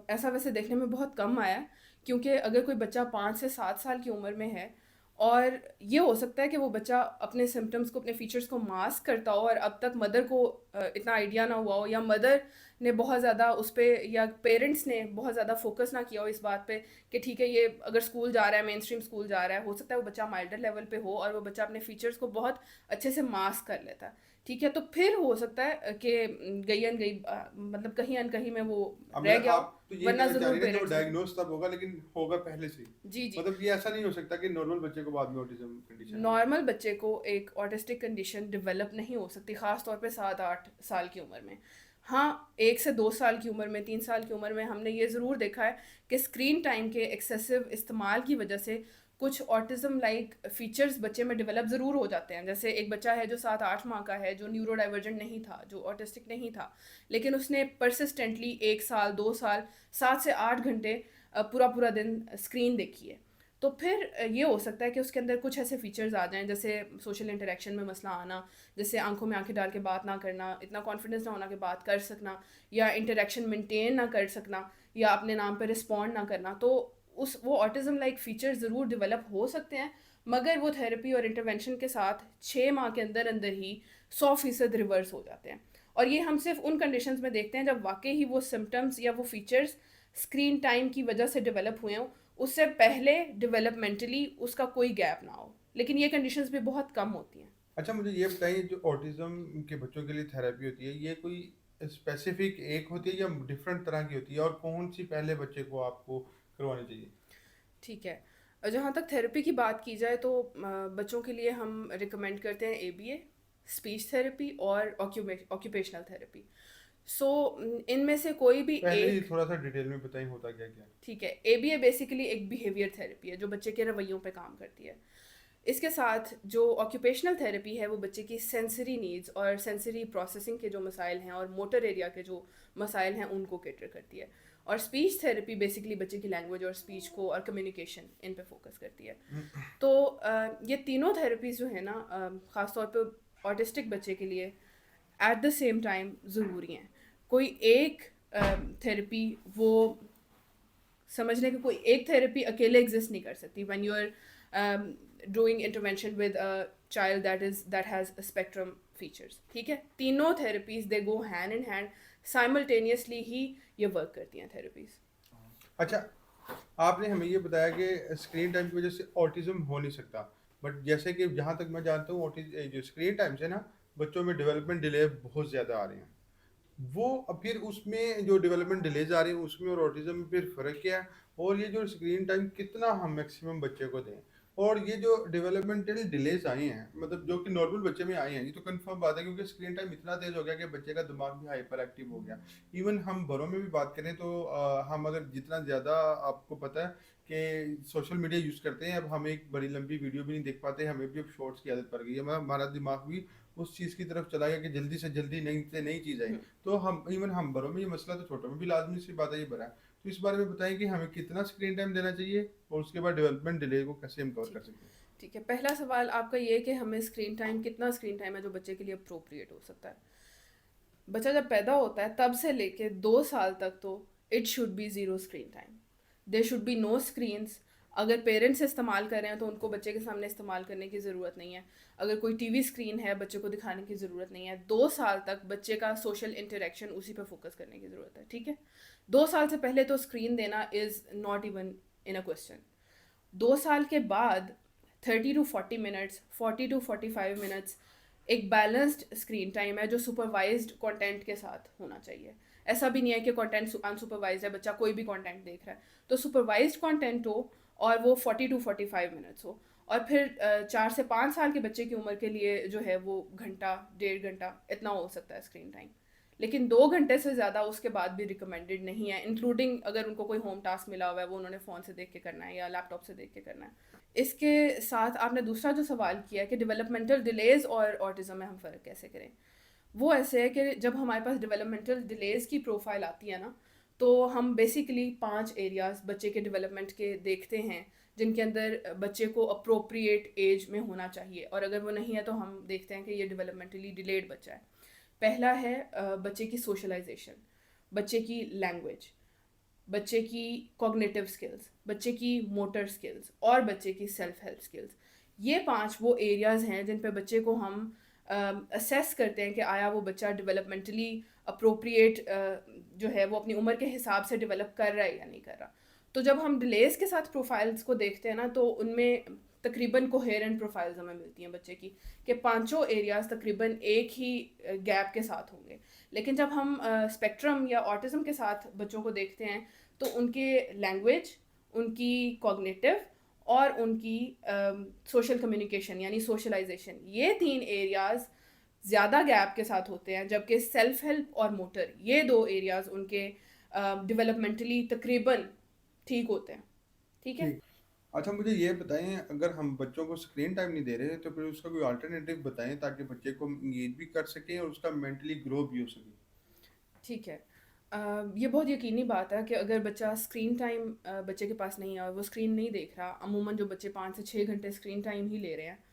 ऐसा वैसे देखने में बहुत कम आया है, क्योंकि अगर कोई बच्चा 5 से 7 साल की उम्र में है और ये हो सकता है कि वो बच्चा अपने सिम्टम्स को, अपने फीचर्स को मास्क करता हो और अब तक मदर को इतना आइडिया ना हुआ हो, या मदर ने बहुत ज़्यादा उस पर, या पेरेंट्स ने बहुत ज़्यादा फोकस ना किया हो इस बात पे कि ठीक है ये अगर स्कूल जा रहा है, मेन स्ट्रीम स्कूल जा रहा है, हो सकता है वो बच्चा माइल्डर लेवल पे हो और वो बच्चा अपने फीचर्स को बहुत अच्छे से मास्क कर लेता है। ठीक है, तो फिर हो सकता है कि गई अनगई मतलब कहीं अनकहीं में वो अब रह मतलब गया हो, आप तो ये वरना कहना चाह ज़रूर रही हैं कि वो पेरेंट्स ने। डायग्नोज तब होगा लेकिन होगा पहले से ही। जी जी। मतलब ये ऐसा नहीं हो सकता कि नॉर्मल बच्चे को बाद में ऑटिज्म कंडीशन आ जाए। नॉर्मल बच्चे को एक ऑटिस्टिक कंडीशन डेवलप नहीं हो सकती, ख़ास तौर पे 7-8 साल की उम्र में। हाँ, 1 से 2 साल की उम्र में, 3 साल की उम्र में हमने ये ज़रूर देखा है कि स्क्रीन टाइम के एक्सेसिव इस्तेमाल की वजह से कुछ ऑटिज़म लाइक फ़ीचर्स बच्चे में डेवलप ज़रूर हो जाते हैं। जैसे एक बच्चा है जो 7-8 माह का है, जो न्यूरो डाइवर्जेंट नहीं था, जो ऑटिस्टिक नहीं था, लेकिन उसने परसिस्टेंटली 1 साल 2 साल 7 से 8 घंटे पूरा पूरा दिन स्क्रीन देखी है। तो फिर ये हो सकता है कि उसके अंदर कुछ ऐसे फीचर्स आ जाएं, जैसे सोशल इंटरेक्शन में मसला आना, जैसे आंखों में आंखें डाल के बात ना करना, इतना कॉन्फिडेंस ना होना कि बात कर सकना, या इंटरेक्शन मेंटेन ना कर सकना, या अपने नाम पर रिस्पॉन्ड ना करना। तो उस वो ऑटिज़म लाइक फीचर्स ज़रूर डेवलप हो सकते हैं, मगर वो थेरेपी और इंटरवेंशन के साथ 6 माह के अंदर अंदर ही 100% रिवर्स हो जाते हैं। और ये हम सिर्फ उन कंडीशंस में देखते हैं जब वाकई ही वो सिम्टम्स या वो फीचर्स स्क्रीन टाइम की वजह से डेवलप हुए हों, उससे पहले डेवलपमेंटली उसका कोई गैप ना हो। लेकिन ये कंडीशंस भी बहुत कम होती हैं। अच्छा, मुझे ये बताइए जो ऑटिज्म के बच्चों के लिए थेरेपी होती है ये कोई स्पेसिफिक एक होती है या डिफरेंट तरह की होती है, और कौन सी पहले बच्चे को आपको करवानी चाहिए? ठीक है, जहाँ तक थेरेपी की बात की जाए तो बच्चों के लिए हम रिकमेंड करते हैं ABA, स्पीच थेरेपी और ऑक्यूपेशनल थेरेपी। सो इनमें से कोई भी पहले ही एक। थोड़ा सा डिटेल में बताइए होता क्या क्या? ठीक है, ABA बेसिकली एक बिहेवियर थेरेपी है जो बच्चे के रवैयों पे काम करती है। इसके साथ जो ऑक्यूपेशनल थेरेपी है वो बच्चे की सेंसरी नीड्स और सेंसरी प्रोसेसिंग के जो मसाइल हैं और मोटर एरिया के जो मसाइल हैं उनको कैटर करती है। और स्पीच थेरेपी बेसिकली बच्चे की लैंग्वेज और स्पीच को और कम्युनिकेशन इन पे फोकस करती है। तो ये तीनों थेरेपीज जो है ना, ख़ास तौर पे ऑटिस्टिक बच्चे के लिए एट द सेम टाइम ज़रूरी हैं। कोई एक थेरेपी वो, समझने की कोई एक थेरेपी अकेले एग्जिस्ट नहीं कर सकती when you are doing intervention with a child that has spectrum features. ठीक है, तीनों therapies they go hand in hand, simultaneously ही ये वर्क करती हैं थेरेपीज। अच्छा, आपने हमें ये बताया कि स्क्रीन टाइम की वजह से ऑटिज्म हो नहीं सकता, बट जैसे कि जहाँ तक मैं जानता हूँ जो स्क्रीन टाइम से ना बच्चों में डेवलपमेंट डिले बहुत ज़्यादा आ रहे हैं। वो अब फिर उसमें जो डेवलपमेंट डिलेज आ रही है उसमें और ऑटिज्म में फिर फ़र्क क्या है? और ये जो स्क्रीन टाइम कितना हम मैक्सिमम बच्चे को दें? और ये जो डेवलपमेंटल डिलेज आए हैं, मतलब जो कि नॉर्मल बच्चे में आए हैं, ये तो कंफर्म बात है क्योंकि स्क्रीन टाइम इतना तेज़ हो गया कि बच्चे का दिमाग भी हाइपर एक्टिव हो गया। इवन हम बड़ों में भी बात करें तो हम अगर जितना ज़्यादा, आपको पता है कि सोशल मीडिया यूज़ करते हैं, अब हम एक बड़ी लंबी वीडियो भी नहीं देख पाते, हमें भी अब शॉर्ट्स की आदत पड़ गई है, हमारा हमारा दिमाग भी उस चीज़ की तरफ चला गया कि जल्दी से जल्दी नई से नई चीज़ आई। हुँ। तो हम इवन हम बड़ों में ये मसला तो छोटों में भी लाज़मी सी बात है, ये बड़ा है। तो इस बारे में बताएँ कि हमें कितना स्क्रीन टाइम देना चाहिए और उसके बाद डेवलपमेंट डिले को कैसे हम कवर कर ठीक है। सकते हैं? ठीक है, पहला सवाल आपका ये है कि हमें स्क्रीन टाइम कितना स्क्रीन टाइम है जो बच्चे के लिए एप्रोप्रिएट हो सकता है? बच्चा जब पैदा होता है तब से लेके 2 साल तक तो it should be zero screen time. There should be no screens. अगर पेरेंट्स इस्तेमाल कर रहे हैं तो उनको बच्चे के सामने इस्तेमाल करने की ज़रूरत नहीं है। अगर कोई टीवी स्क्रीन है बच्चे को दिखाने की ज़रूरत नहीं है। 2 साल तक बच्चे का सोशल इंटरेक्शन उसी पे फोकस करने की ज़रूरत है, ठीक है? 2 साल से पहले तो स्क्रीन देना is not even in a question. 2 साल के बाद 30 टू 40 मिनट्स, 40 टू 45 मिनट्स एक बैलेंस्ड स्क्रीन टाइम है जो सुपरवाइज्ड कंटेंट के साथ होना चाहिए। ऐसा भी नहीं है कि कंटेंट अनसुपरवाइज्ड है, बच्चा कोई भी कंटेंट देख रहा है। तो सुपरवाइज्ड कंटेंट हो और वो 40 टू 45 मिनट्स हो। और फिर 4 से 5 साल के बच्चे की उम्र के लिए जो है वो घंटा, 1.5 घंटा इतना हो सकता है स्क्रीन टाइम। लेकिन 2 घंटे से ज़्यादा उसके बाद भी रिकमेंडेड नहीं है, इंक्लूडिंग अगर उनको कोई होम टास्क मिला हुआ है वो उन्होंने फ़ोन से देख के करना है या लैपटॉप से देख के करना है। इसके साथ आपने दूसरा जो सवाल किया कि डेवलपमेंटल डिलेज़ और ऑटिज़म में हम फ़र्क कैसे करें? वो ऐसे है कि जब हमारे पास डेवलपमेंटल डिलेज़ की प्रोफ़ाइल आती है ना, तो हम बेसिकली 5 एरियाज़ बच्चे के डेवलपमेंट के देखते हैं, जिनके अंदर बच्चे को अप्रोप्रिएट एज में होना चाहिए, और अगर वो नहीं है तो हम देखते हैं कि ये डेवलपमेंटली डिलेड बच्चा है। पहला है बच्चे की सोशलाइजेशन, बच्चे की लैंग्वेज, बच्चे की कॉग्निटिव स्किल्स, बच्चे की मोटर स्किल्स और बच्चे की सेल्फ हेल्प स्किल्स। ये 5 वो एरियाज़ हैं जिन पे बच्चे को हम असेस करते हैं कि आया वो बच्चा डेवलपमेंटली अप्रोप्रिएट जो है वो अपनी उम्र के हिसाब से डेवलप कर रहा है या नहीं कर रहा। तो जब हम डिलेज़ के साथ प्रोफाइल्स को देखते हैं ना, तो उनमें तकरीबन कोहेरेंट प्रोफाइल्स हमें मिलती हैं बच्चे की, कि पांचों एरियाज तकरीबन एक ही गैप के साथ होंगे। लेकिन जब हम स्पेक्ट्रम या ऑटिज़म के साथ बच्चों को देखते हैं तो उनके लैंग्वेज, उनकी कॉग्निटिव और उनकी सोशल कम्युनिकेशन यानी सोशलाइजेशन, ये 3 एरियाज ज़्यादा गैप के साथ होते हैं, जबकि सेल्फ हेल्प और मोटर ये 2 एरियाज उनके डेवलपमेंटली तकरीबन ठीक होते हैं, ठीक है? ठीक। अच्छा, मुझे ये बताएँ, अगर हम बच्चों को स्क्रीन टाइम नहीं दे रहे तो फिर उसका कोई अल्टरनेटिव बताएँ ताकि बच्चे को एंगेज भी कर सकें और उसका मेंटली ग्रो भी हो सके? ठीक है। ये बहुत यकीनी बात है कि अगर बच्चा स्क्रीन टाइम बच्चे के पास नहीं है और वो स्क्रीन नहीं देख रहा, अमूमन जो बच्चे 5 से 6 घंटे स्क्रीन टाइम ही ले रहे हैं,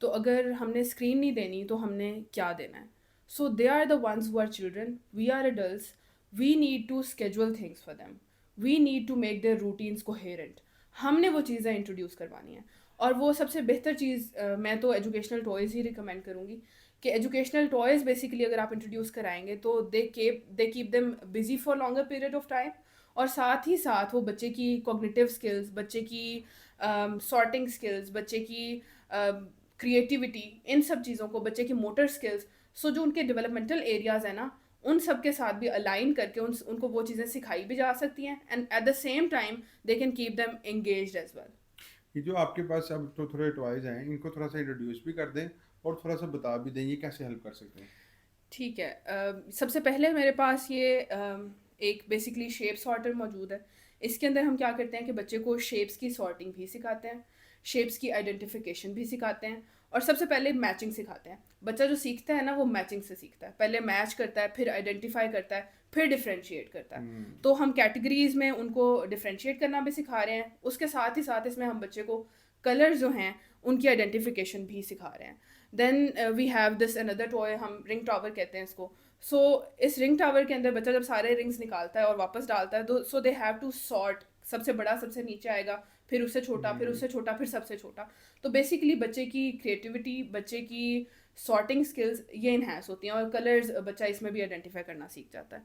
तो अगर हमने स्क्रीन नहीं देनी तो हमने क्या देना है? So they are the ones who are children, we are adults, we need to schedule things for them, we need to make their routines coherent. हमने वो चीज़ें इंट्रोड्यूस करवानी है, और वो सबसे बेहतर चीज़ मैं तो एजुकेशनल टॉयज़ ही रिकमेंड करूँगी कि एजुकेशनल टॉयज़ बेसिकली अगर आप इंट्रोड्यूस कराएंगे तो they keep them busy for longer period of time, और साथ ही साथ वो बच्चे की कॉग्निटिव स्किल्स, बच्चे की सॉर्टिंग स्किल्स, बच्चे की क्रिएटिविटी, इन सब चीज़ों को, बच्चे की मोटर स्किल्स, सो जो उनके डेवलपमेंटल एरियाज़ हैं ना, उन सब के साथ भी अलाइन करके उनको वो चीज़ें सिखाई भी जा सकती हैं, and at the same time they can keep them engaged as well. ये जो आपके पास अब तो थोड़े टॉयज़ हैं, इनको थोड़ा-सा इंट्रोड्यूस भी कर दें और थोड़ा-सा बता भी दें ये कैसे हेल्प कर सकते हैं? ठीक है, सबसे पहले मेरे पास ये एक बेसिकली शेप सॉर्टर मौजूद है। इसके अंदर हम क्या करते हैं कि बच्चे को शेप्स की सॉर्टिंग भी सिखाते हैं, शेप्स की आइडेंटिफिकेशन भी सिखाते हैं, और सबसे पहले मैचिंग सिखाते हैं। बच्चा जो सीखता है ना वो मैचिंग से सीखता है, पहले मैच करता है, फिर आइडेंटिफाई करता है, फिर डिफ्रेंशिएट करता है। हुँ। तो हम कैटेगरीज में उनको डिफ्रेंशिएट करना भी सिखा रहे हैं, उसके साथ ही साथ इसमें हम बच्चे को कलर जो हैं उनकी आइडेंटिफिकेशन भी सिखा रहे हैं। Then we have this another toy, हम रिंग टावर कहते हैं इसको। सो इस रिंग टावर के अंदर बच्चा जब सारे रिंग्स निकालता है और वापस डालता है तो सो दे हैव टू सॉर्ट, सबसे बड़ा सबसे नीचे आएगा, फिर उससे छोटा, फिर हुँ। उससे छोटा, फिर सबसे छोटा। तो बेसिकली बच्चे की क्रिएटिविटी, बच्चे की सॉर्टिंग स्किल्स ये इन्हांस होती हैं, और कलर्स बच्चा इसमें भी आइडेंटिफाई करना सीख जाता है।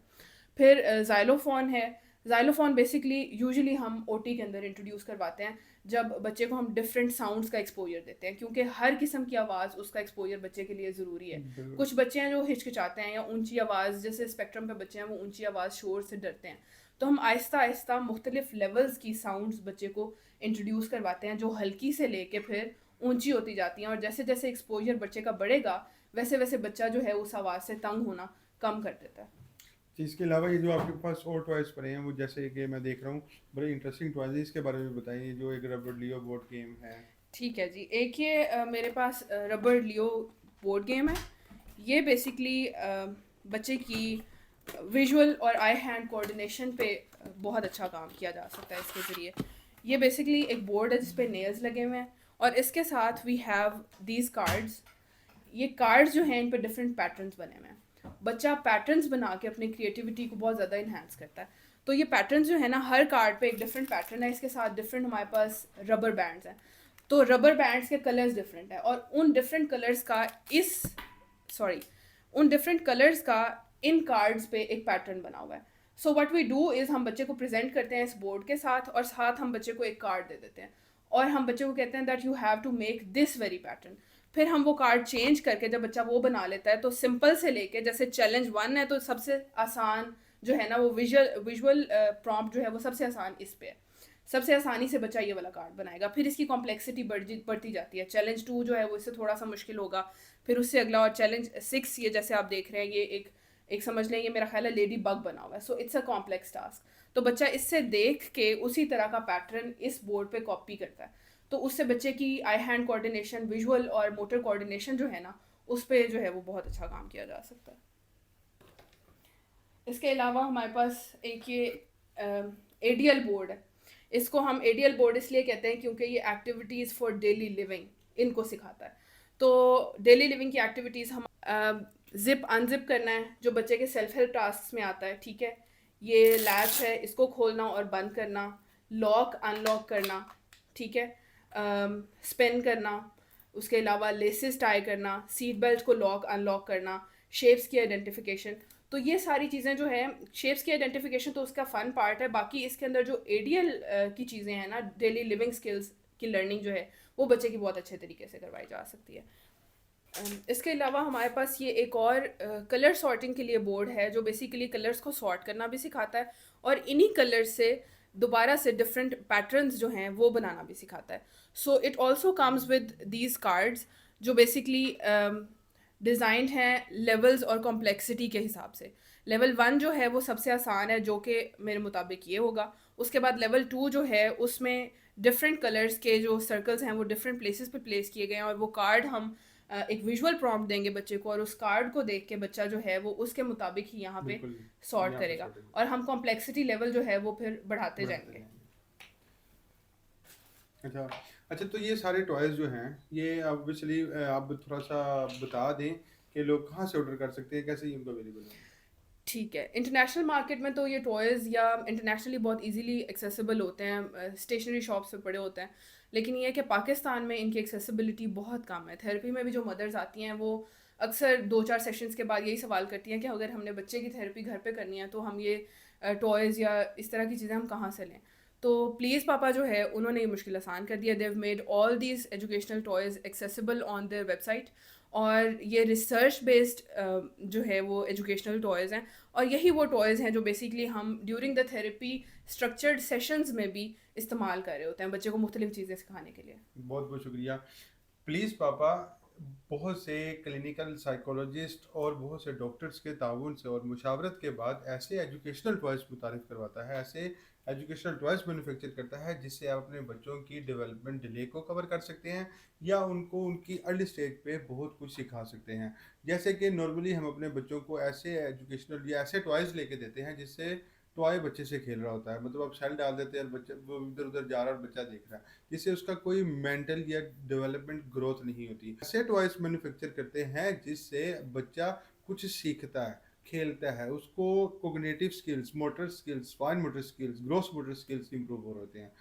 फिर ज़ाइलोफ़ोन है। ज़ाइलोफ़ोन बेसिकली यूजुअली हम ओटी के अंदर इंट्रोड्यूस करवाते हैं जब बच्चे को हम डिफरेंट साउंड्स का एक्सपोजर देते हैं, क्योंकि हर किस्म की आवाज़ उसका एक्सपोजर बच्चे के लिए ज़रूरी है। बिल्कुल। कुछ बच्चे हैं जो हिचकिचाते हैं या ऊंची आवाज़, जैसे स्पेक्ट्रम पे बच्चे हैं वो ऊंची आवाज़ शोर से डरते हैं, तो हम आहिस्ता आहिस्ता मुख्तलिफ लेवल्स की साउंड्स बच्चे को इंट्रोड्यूस करवाते हैं जो हल्की से लेके फिर ऊंची होती जाती हैं, और जैसे जैसे एक्सपोजर बच्चे का बढ़ेगा वैसे वैसे बच्चा जो है उस आवाज़ से तंग होना कम कर देता है। जी, इसके अलावा ये जो आपके पास और टॉयज़ पड़े हैं, वो जैसे कि मैं देख रहा हूँ, बड़े इंटरेस्टिंग टॉयज़ हैं, इसके बारे में बताइए, जो एक रबड़ लियो बोर्ड गेम है। ठीक है जी, एक ये मेरे पास रबर लियो बोर्ड गेम है। ये बेसिकली बच्चे की विजुअल और आई हैंड कोऑर्डिनेशन पे बहुत अच्छा काम किया जा सकता है इसके ज़रिए। ये बेसिकली एक बोर्ड है जिस पे नेल्स लगे हुए हैं और इसके साथ वी हैव दीज कार्ड्स। ये कार्ड्स जो हैं इन पे डिफरेंट पैटर्न्स बने हुए हैं। बच्चा पैटर्न्स बना के अपनी क्रिएटिविटी को बहुत ज़्यादा इन्हांस करता है। तो ये पैटर्न्स जो है ना, हर कार्ड पे एक डिफरेंट पैटर्न है, इसके साथ डिफरेंट हमारे पास रबर बैंड्स हैं। तो रबर बैंड्स के कलर्स डिफरेंट है और उन डिफरेंट कलर्स का इस सॉरी उन डिफरेंट कलर्स का इन कार्ड्स पे एक पैटर्न बना हुआ है। So what we do is हम बच्चे को प्रेजेंट करते हैं इस बोर्ड के साथ और साथ हम बच्चे को एक कार्ड दे देते हैं और हम बच्चे को कहते हैं that you have to make this very pattern. फिर हम वो कार्ड चेंज करके जब बच्चा वो बना लेता है तो सिंपल से लेके, जैसे चैलेंज 1 है तो सबसे आसान जो है ना वो विजुअल प्रॉम्प्ट जो है वो सबसे आसान इस पे है। सबसे आसानी से बच्चा ये वाला कार्ड बनाएगा। फिर इसकी कॉम्प्लेक्सिटी बढ़ती जाती है। चैलेंज 2 जो है वो इससे थोड़ा सा मुश्किल होगा। फिर उससे अगला और चैलेंज 6, ये जैसे आप देख रहे हैं, ये एक एक समझ लें, ये मेरा ख्याल है लेडी बग बना हुआ है। So it's a complex task. तो बच्चा इससे देख के उसी तरह का पैटर्न इस बोर्ड पे कॉपी करता है। तो उससे बच्चे की आई हैंड कोऑर्डिनेशन, विजुअल और मोटर कोऑर्डिनेशन जो है ना, उस पर जो है वो बहुत अच्छा काम किया जा सकता है। इसके अलावा हमारे पास एक ये एडीएल बोर्ड है। इसको हम एडीएल बोर्ड इसलिए कहते हैं क्योंकि ये एक्टिविटीज़ फॉर डेली लिविंग इनको सिखाता है। तो डेली लिविंग की एक्टिविटीज़ हम ज़िप अनज़िप करना है जो बच्चे के सेल्फ हेल्प टास्क में आता है, ठीक है। ये लैच है, इसको खोलना और बंद करना, लॉक अनलॉक करना, ठीक है, स्पिन करना, उसके अलावा लेसेस टाई करना, सीट बेल्ट को लॉक अनलॉक करना, शेप्स की आइडेंटिफिकेशन। तो ये सारी चीज़ें जो है, शेप्स की आइडेंटिफिकेशन तो उसका फ़न पार्ट है। बाकी इसके अंदर जो एडीएल की चीज़ें हैं ना, डेली लिविंग स्किल्स की लर्निंग जो है वो बच्चे की बहुत अच्छे तरीके से करवाई जा सकती है। इसके अलावा हमारे पास ये एक और कलर सॉर्टिंग के लिए बोर्ड है जो बेसिकली कलर्स को सॉर्ट करना भी सिखाता है और इन्हीं कलर्स से दोबारा से डिफरेंट पैटर्न्स जो हैं वो बनाना भी सिखाता है। So it also comes with these cards जो बेसिकली डिज़ाइंड हैं लेवल्स और कॉम्प्लेक्सिटी के हिसाब से। लेवल 1 जो है वो सबसे आसान है, जो कि मेरे मुताबिक ये होगा। उसके बाद लेवल 2 जो है उसमें डिफरेंट कलर्स के जो सर्कल्स हैं वो डिफरेंट प्लेसेस पे प्लेस किए गए हैं और वो कार्ड हम एक विजुअल प्रॉम्प्ट देंगे बच्चे को और उस कार्ड को देख के बच्चा जो है वो उसके मुताबिक ही यहाँ पे बिल्कुल, सॉर्ट यहाँ पे करेगा सॉर्टेज और हम कॉम्प्लेक्सिटी लेवल जो है वो फिर बढ़ाते बढ़ाते जाएंगे। जाएँगे। अच्छा, अच्छा तो ये सारे टॉयज़ जो हैं, ये ऑब्वियसली आप थोड़ा-सा बता दें कि लोग कहाँ से ऑर्डर कर सकते हैं, कैसे ये उनको अवेलेबल होंगे? ठीक है, इंटरनेशनल मार्केट में तो ये टॉयज़ या इंटरनेशनली बहुत इजीली एक्सेसिबल होते हैं, स्टेशनरी शॉप्स पे पड़े होते हैं। लेकिन ये है कि पाकिस्तान में इनकी एक्सेसिबिलिटी बहुत कम है। थेरेपी में भी जो मदर्स आती हैं वो अक्सर 2-4 सेशंस के बाद यही सवाल करती हैं कि अगर हमने बच्चे की थेरेपी घर पे करनी है तो हम ये टॉयज़ या इस तरह की चीज़ें हम कहाँ से लें? तो प्लीज़ पापा जो है उन्होंने ये मुश्किल आसान कर दिया। They have made all these educational toys accessible on their website और ये रिसर्च बेस्ड जो है वो एजुकेशनल टॉयज़ हैं और यही वो टॉयज़ हैं जो बेसिकली हम during the therapy structured sessions में भी इस्तेमाल कर रहे होते हैं बच्चे को मुख्तलिफ चीज़ें सिखाने के लिए। बहुत-बहुत शुक्रिया। प्लीज़ पापा बहुत से क्लिनिकल साइकोलॉजिस्ट और बहुत से डॉक्टर्स के ताउन से और मुशावरत के बाद ऐसे एजुकेशनल टॉयज़ मुतारिफ़ करवाता है, ऐसे एजुकेशनल टॉयज़ मैन्युफैक्चर करता है जिससे आप अपने बच्चों की डेवलपमेंट डिले को कवर कर सकते हैं या उनको उनकी अर्ली स्टेज पे बहुत कुछ सिखा सकते हैं। जैसे कि नॉर्मली हम अपने बच्चों को ऐसे एजुकेशनल या ऐसे टॉयज़ लेके देते हैं जिससे टॉय बच्चे से खेल रहा होता है। मतलब आप शेल डाल देते हैं और बच्चा वो इधर-उधर जा रहा है और बच्चा देख रहा है। जिससे उसका कोई मेंटल या डेवलपमेंट ग्रोथ नहीं होती। ऐसे टॉयज़ मैन्युफैक्चर करते हैं जिससे बच्चा कुछ सीखता है, खेलता है, उसको cognitive skills, motor skills, fine motor skills, gross motor skills improve हो होते हैं।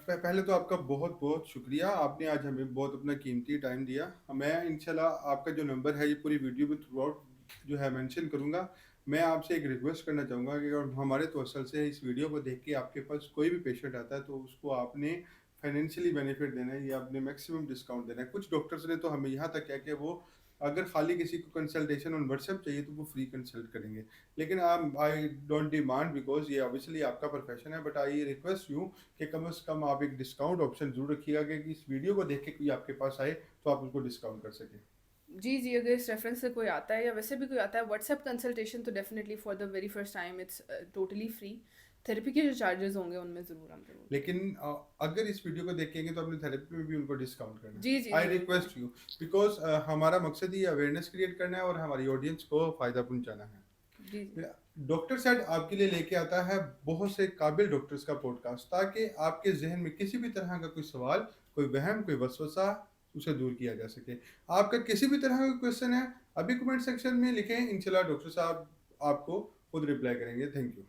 पहले तो आपका बहुत-बहुत शुक्रिया। आपने आज हमें बहुत अपना कीमती टाइम दिया। मैं इंशाल्लाह आपका जो नंबर है ये पूरी वीडियो में थ्रू आउट जो है मेंशन करूँगा। मैं आपसे एक रिक्वेस्ट करना चाहूँगा कि अगर हमारे तवज्जुह से इस वीडियो को देख के आपके पास कोई भी पेशेंट आता है तो उसको आपने फाइनेंशियली बेनिफिट देना है या आपने मैक्सिमम डिस्काउंट देना है। कुछ डॉक्टर्स ने तो हमें यहाँ तक कहा कि वो अगर खाली किसी को कंसल्टेशन ऑन व्हाट्सएप चाहिए तो वो फ्री कंसल्ट करेंगे। लेकिन आई डोंट डिमांड बिकॉज़ ये ऑब्वियसली आपका प्रोफेशन है बट आई रिक्वेस्ट यू कि कम से कम आप एक डिस्काउंट ऑप्शन ज़रूर रखिएगा कि इस वीडियो को देख के कोई आपके पास आए तो आप उसको डिस्काउंट कर सकें। जी, जी, अगर इस रेफ़रेंस से कोई आता है या वैसे भी कोई आता है व्हाट्सएप कंसल्टेशन तो definitely for the very first time it's totally free. Therapy के जो चार्जेस होंगे उनमें ज़रूर हम ज़रूर लेकिन अगर इस वीडियो को देखेंगे तो अपनी थेरेपी में भी उनको डिस्काउंट करना जी, जी, है। आई ज़रूर रिक्वेस्ट करेंगे। यू, बिकॉज हमारा मकसद ही अवेयरनेस क्रिएट करना है और हमारी ऑडियंस को फ़ायदा पहुंचाना है। जी, जी। डॉक्टर सेड आपके लिए लेके आता है बहुत से काबिल डॉक्टर्स का पॉडकास्ट, ताकि आपके जहन में किसी भी तरह का कोई सवाल, कोई वहम, कोई वसवसा, उसे दूर किया जा सके। आपका किसी भी तरह का क्वेश्चन है, अभी कमेंट सेक्शन में लिखें, इंशाल्लाह डॉक्टर साहब आपको खुद रिप्लाई करेंगे। Thank you.